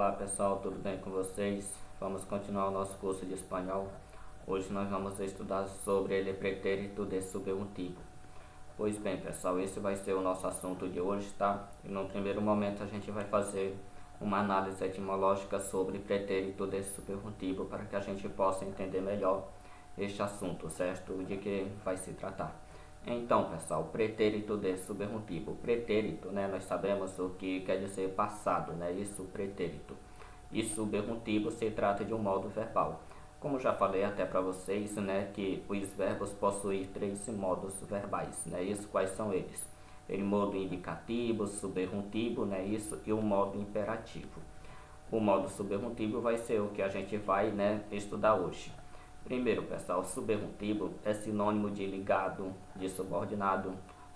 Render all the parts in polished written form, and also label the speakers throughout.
Speaker 1: Olá pessoal, tudo bem com vocês? Vamos continuar o nosso curso de espanhol. Hoje nós vamos estudar sobre el pretérito de subjuntivo. Pois bem pessoal, esse vai ser o nosso assunto de hoje, tá? E no primeiro momento a gente vai fazer uma análise etimológica sobre pretérito de subjuntivo para que a gente possa entender melhor este assunto, certo? De que vai se tratar. Então, pessoal, pretérito de subjuntivo. Pretérito, né, nós sabemos o que quer dizer passado, né? Isso, pretérito. E subjuntivo se trata de um modo verbal. Como já falei até para vocês, né, que os verbos possuem três modos verbais, né? Isso, quais são eles? O modo indicativo, subjuntivo, né, isso, e o modo imperativo. O modo subjuntivo vai ser o que a gente vai, né, estudar hoje. Primeiro, pessoal, subjuntivo é sinônimo de ligado, de subordinado.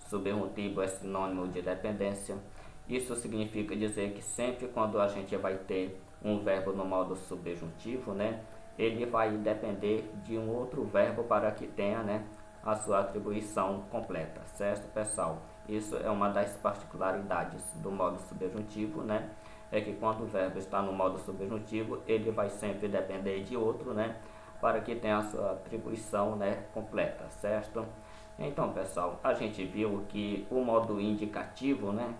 Speaker 1: Subjuntivo é sinônimo de dependência. Isso significa dizer que sempre quando a gente vai ter um verbo no modo subjuntivo, né, ele vai depender de um outro verbo para que tenha, né, a sua atribuição completa, certo, pessoal? Isso é uma das particularidades do modo subjuntivo, né? É que quando o verbo está no modo subjuntivo, ele vai sempre depender de outro, né? Para que tenha a sua atribuição, né, completa, certo? Então, pessoal, a gente viu que o modo indicativo, né,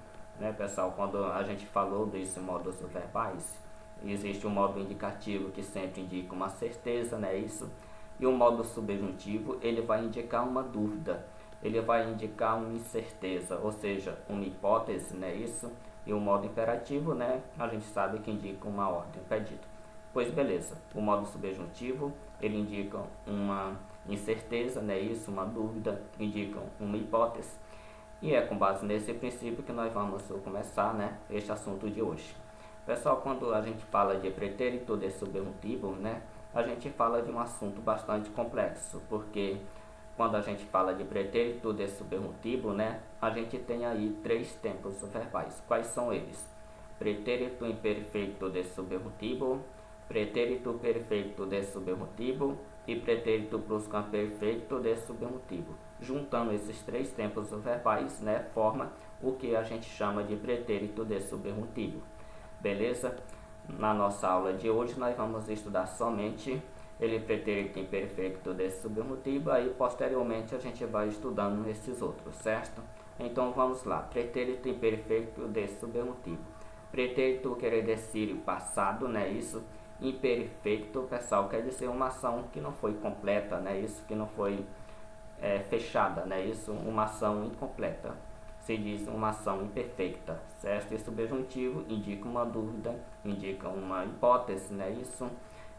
Speaker 1: pessoal, quando a gente falou desses modos verbais, existe um modo indicativo que sempre indica uma certeza, né, isso, e o modo subjuntivo, ele vai indicar uma dúvida, ele vai indicar uma incerteza, ou seja, uma hipótese, né, isso, e o modo imperativo, né, a gente sabe que indica uma ordem, pedido. Pois beleza, o modo subjuntivo, ele indica uma incerteza, né, isso, uma dúvida, indica uma hipótese. E é com base nesse princípio que nós vamos começar, né, este assunto de hoje. Pessoal, quando a gente fala de pretérito de subjuntivo, né, a gente fala de um assunto bastante complexo, porque quando a gente fala de pretérito de subjuntivo, né, a gente tem aí três tempos verbais. Quais são eles? Pretérito imperfeito de subjuntivo, pretérito perfeito de subjuntivo e pretérito plusquamperfeito de subjuntivo. Juntando esses três tempos verbais, né, forma o que a gente chama de pretérito de subjuntivo. Beleza? Na nossa aula de hoje nós vamos estudar somente ele pretérito imperfeito de subjuntivo, aí posteriormente a gente vai estudando esses outros, certo? Então vamos lá, pretérito imperfeito de subjuntivo. Pretérito quer dizer passado, né? Isso. Imperfeito, pessoal, quer dizer uma ação que não foi completa, né? Isso, que não foi fechada, né? Isso, uma ação incompleta. Se diz uma ação imperfeita, certo? E subjuntivo indica uma dúvida, indica uma hipótese, né? Isso.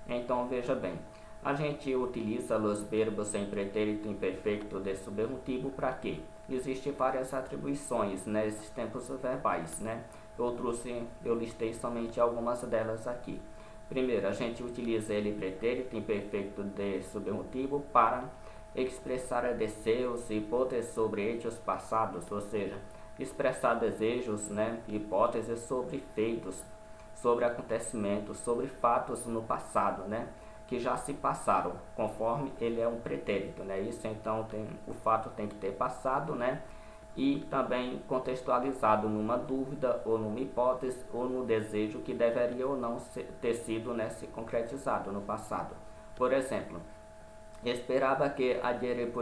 Speaker 1: Então veja bem, a gente utiliza os verbos em pretérito imperfeito de subjuntivo para quê? Existem várias atribuições nesses tempos verbais, né? Eu listei somente algumas delas aqui. Primeiro, a gente utiliza ele pretérito imperfeito de subjuntivo para expressar desejos e hipóteses sobre hechos passados, ou seja, expressar desejos, né, hipóteses sobre feitos, sobre acontecimentos, sobre fatos no passado, né, que já se passaram, conforme ele é um pretérito, né? Isso, então o fato tem que ter passado, né? E também contextualizado numa dúvida ou numa hipótese ou no desejo que deveria ou não ter sido, né, se concretizado no passado. Por exemplo, esperava que ayer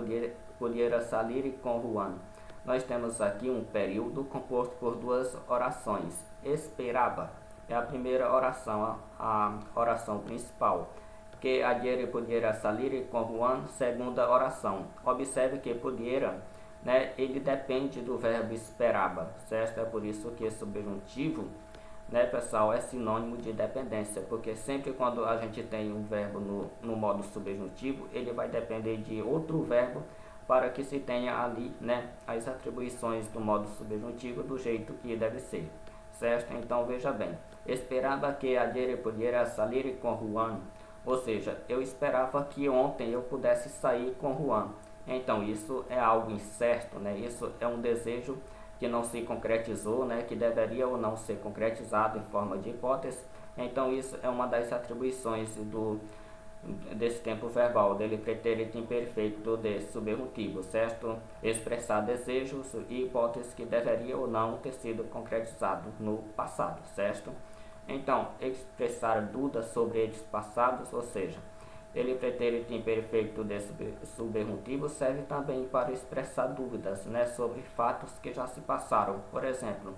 Speaker 1: pudiera salir com Juan. Nós temos aqui um período composto por duas orações. Esperava é a primeira oração, a oração principal. Que ayer pudiera salir com Juan, segunda oração. Observe que pudiera, né, ele depende do verbo esperava, certo? É por isso que esse subjuntivo, né, pessoal, é sinônimo de dependência, porque sempre quando a gente tem um verbo no modo subjuntivo, ele vai depender de outro verbo para que se tenha ali, né, as atribuições do modo subjuntivo do jeito que deve ser, certo? Então veja bem, esperava que ayer pudiera salir com Juan, ou seja, eu esperava que ontem eu pudesse sair com Juan. Então isso é algo incerto, né? Isso é um desejo que não se concretizou, né? Que deveria ou não ser concretizado em forma de hipótese. Então isso é uma das atribuições desse tempo verbal, dele pretérito imperfeito de subjuntivo, certo? Expressar desejos e hipóteses que deveria ou não ter sido concretizado no passado, certo? Então, expressar dúvidas sobre hechos passados, ou seja, ele pretérito imperfeito de subjuntivo serve também para expressar dúvidas, né, sobre fatos que já se passaram. Por exemplo,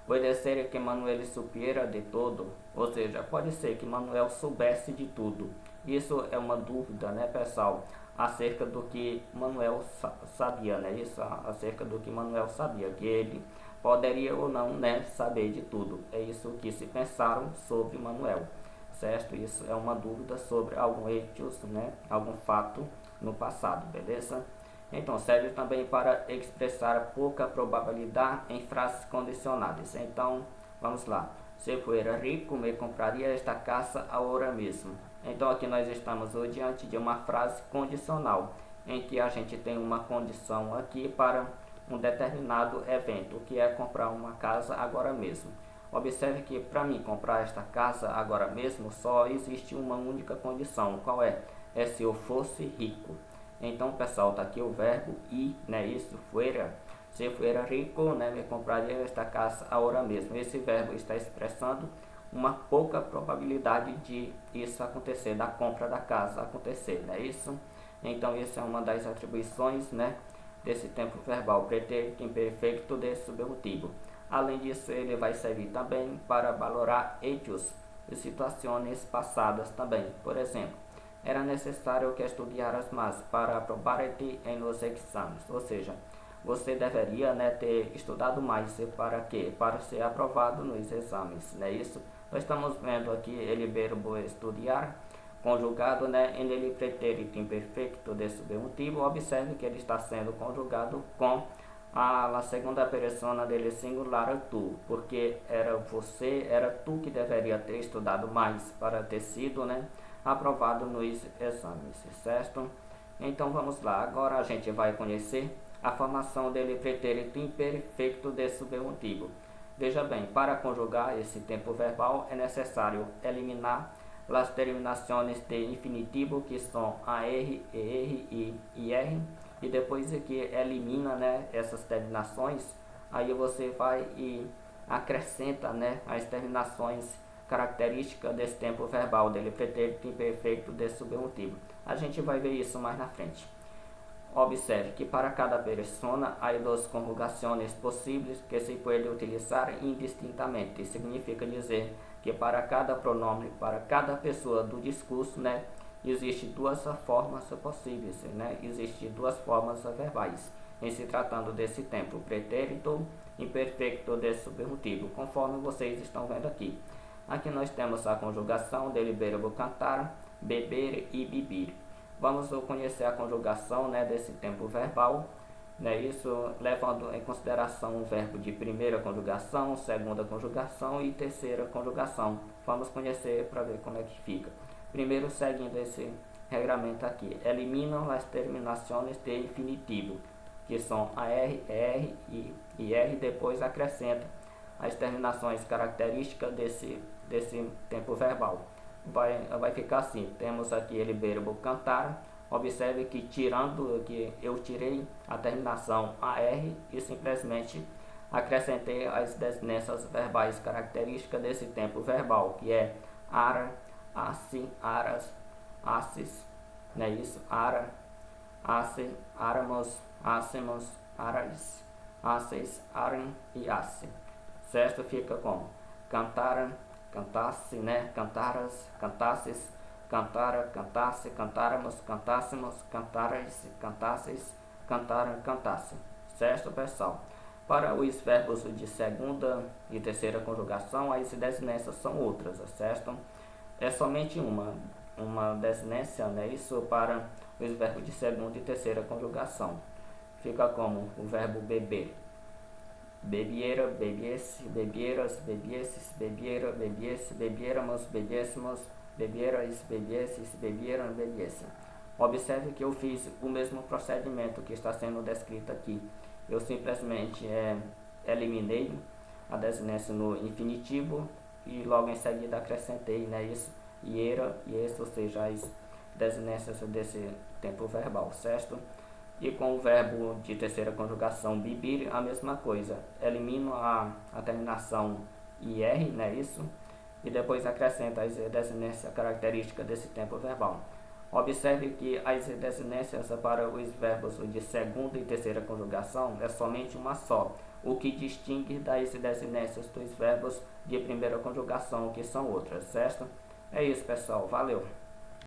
Speaker 1: pode ser que Manuel supiera de todo, ou seja, pode ser que Manuel soubesse de tudo. Isso é uma dúvida, né, pessoal, acerca do que Manuel sabia, né? Isso acerca do que Manuel sabia, que ele poderia ou não, né, saber de tudo. É isso que se pensaram sobre Manuel, certo? Isso é uma dúvida sobre algum hecho, né, algum fato no passado, beleza? Então, serve também para expressar pouca probabilidade em frases condicionadas. Então, vamos lá. Se fuera rico, me compraria esta casa agora mesmo. Então, aqui nós estamos diante de uma frase condicional, em que a gente tem uma condição aqui para um determinado evento, que é comprar uma casa agora mesmo. Observe que para mim comprar esta casa agora mesmo, só existe uma única condição. Qual é? É se eu fosse rico. Então, pessoal, está aqui o verbo ir, né? Isso, fuera. Se fuera rico, né, me compraria esta casa agora mesmo. Esse verbo está expressando uma pouca probabilidade de isso acontecer, da compra da casa acontecer, não é isso? Então, isso é uma das atribuições, né, desse tempo verbal, pretérito imperfeito de subjuntivo. Além disso, ele vai servir também para valorar hechos e situações passadas também. Por exemplo, era necessário que estudaras mais para aprovar-te em los exames. Ou seja, você deveria, né, ter estudado mais para quê? Para ser aprovado nos exames, não é isso? Nós estamos vendo aqui ele verbo estudar, conjugado, né, em ele pretérito imperfeito de subjuntivo. Observe que ele está sendo conjugado com a segunda persona dele singular tu, porque era você, era tu que deveria ter estudado mais para ter sido, né, aprovado nos exames, certo? Então vamos lá, agora a gente vai conhecer a formação dele pretérito imperfeito de subjuntivo. Veja bem, para conjugar esse tempo verbal é necessário eliminar as terminações de infinitivo, que são a R, ER e IR, e depois que elimina, né, essas terminações, aí você vai e acrescenta, né, as terminações características desse tempo verbal dele, pretérito imperfeito de subjuntivo. A gente vai ver isso mais na frente. Observe que para cada persona há duas conjugações possíveis que se pode utilizar indistintamente. Significa dizer que para cada pronome, para cada pessoa do discurso, né, existe duas formas possíveis, né? Existem duas formas verbais em se tratando desse tempo, pretérito imperfeito de subjuntivo, conforme vocês estão vendo aqui. Aqui nós temos a conjugação dele verbo cantar, beber e beber. Vamos conhecer a conjugação, né, desse tempo verbal, né, isso levando em consideração o verbo de primeira conjugação, segunda conjugação e terceira conjugação. Vamos conhecer para ver como é que fica. Primeiro, seguindo esse regramento aqui, eliminam as terminações de infinitivo, que são a R, ER e IR, depois acrescenta as terminações características desse tempo verbal. Vai ficar assim, temos aqui ele verbo cantar. Observe que tirando, que eu tirei a terminação AR e simplesmente acrescentei as desinências verbais características desse tempo verbal, que é ara, assi, aras, assis, não é isso? Ara, assi, aramos, assemos, aras, assis, arem e assi. Certo? Fica como cantaram, cantasse, né? Cantaras, cantasses, cantara, cantasse, cantáramos, cantássemos, cantares, cantasses, cantaram, cantasse. Certo, pessoal? Para os verbos de segunda e terceira conjugação, as desinências são outras, certo? É somente uma desinência, né? Isso para os verbos de segunda e terceira conjugação. Fica como o verbo beber. Bebiera, bebiesse, bebieras, bebiesses, bebiera, bebiesse, bebiéramos, bebiéssemos, bebierais, bebiesses, bebieram, bebiessem. Observe que eu fiz o mesmo procedimento que está sendo descrito aqui. Eu simplesmente eliminei a desinência no infinitivo e logo em seguida acrescentei, né, isso, iera e esse, ou seja, as desinências desse tempo verbal, certo? E com o verbo de terceira conjugação beber, a mesma coisa. Elimino a terminação IR, né, isso? e depois acrescenta a desinência característica desse tempo verbal. Observe que as desinências para os verbos de segunda e terceira conjugação é somente uma só, o que distingue das desinências dos verbos de primeira conjugação, que são outras, certo? É isso, pessoal. Valeu!